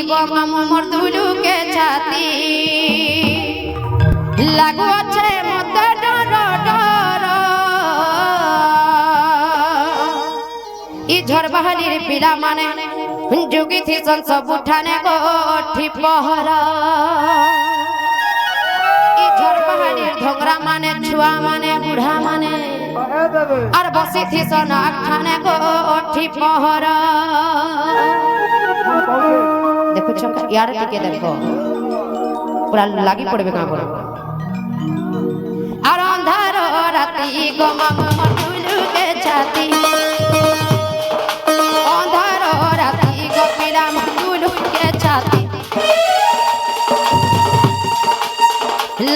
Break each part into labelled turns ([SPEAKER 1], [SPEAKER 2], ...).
[SPEAKER 1] গো মামু মোর দুলুকে ছাতি লাগু আছে মতে ডর ডর ই ঝড় বাহালির পিলা মানে যোগী থিসন সবু ঠানে গোঠি পহরা ই ঝড় বাহালির ধোংরা মানে ছুয়া মানে বুড়া মানে আর বসি থিসন আখানে গোঠি পহরা দেখো চমকা ইয়ার দিকে দেখো পুরা লাগি পড়বে কাঁ বড় আর অন্ধার রাতি গো মামু মোর দুলুকে ছাতি অন্ধার রাতি গো পিলা মোর দুলুকে ছাতি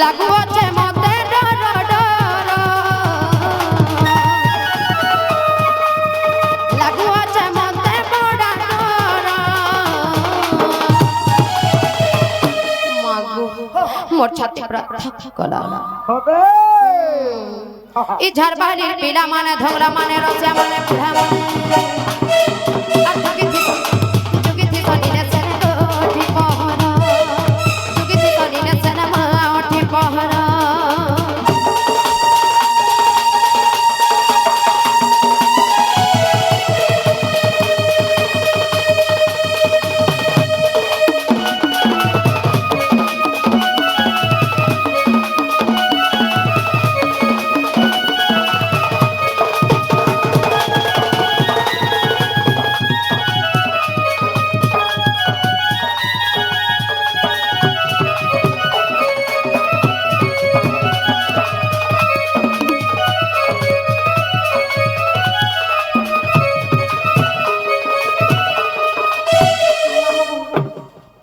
[SPEAKER 1] লাগু আছে মতে ডর ডর লাগু আছে মতে বড় ডর মাগো মোর ছাতি প্রার্থ কলা
[SPEAKER 2] হবে
[SPEAKER 1] ই ঝড়বাড়ির পিলা মানে ধোংরা মানে রসিয়া মানে বুড়া মানে আর যোগী থিস নিলে সেন গোঠি পহরা যোগী থিস নিলে সেন মাঠি পহরা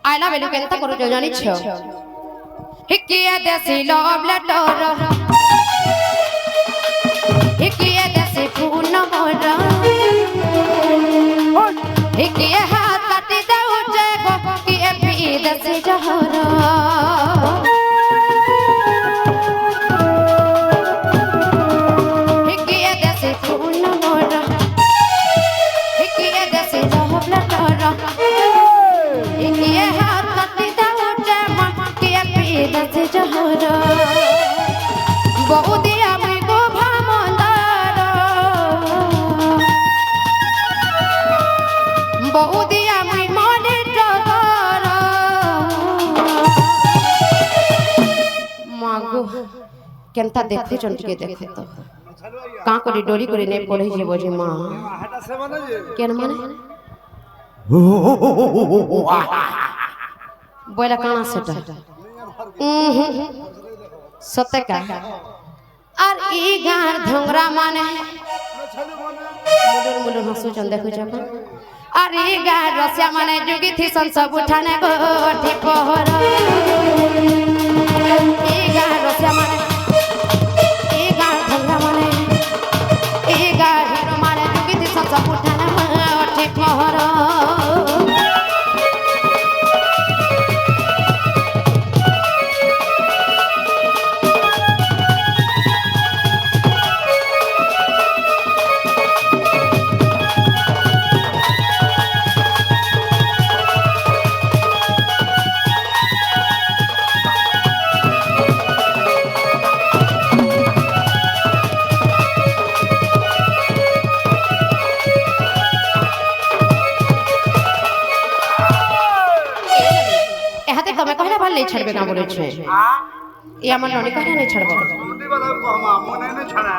[SPEAKER 1] আয়না বেলু কেনতা করুছ জানিছ হিকিয়ে দেশি লভ লেটর হিকিয়ে দেশি ফোন নম্বর হিকিয়ে হাত কাটি দেউছে গো কিয়ে পি দেশি জহর হিকিয়ে দেশি ফোন নম্বর হিকিয়ে দেশি লভ লেটর ইকিয়ে হাত কাটি দেউছে মা কিয়ে পি দেশি জহর বউদি আমি গো ভামন্দার বউদি আমি মনে টগর মাগো কেনতা দেখুছন টিকে দেখো তো কাঁ করে ডরি করে নে পড়ে যাব যে মা
[SPEAKER 2] হাটা সে মানে যে
[SPEAKER 1] কেন মানে বইলা কানা সেটা সত্যি কা আর ই গার ধোংরা মানে মুডুর মুডুর হাসুচন দেখুছ আর ই গার রসিয়া মানে যোগী থিসন সব উঠানে গোঠি পহরা ই গার রসিয়া মানে ই গার ধোংরা মানে ই গার হিরো মানে যোগী থিসন সব উঠানে গোঠি পহরা তুমি কহনা ভাল नहीं छड़बे ना बोले छे ये আমার ননি কহনা नहीं छड़बो
[SPEAKER 2] মুন্ডি वाला को हम मने ने छड़ा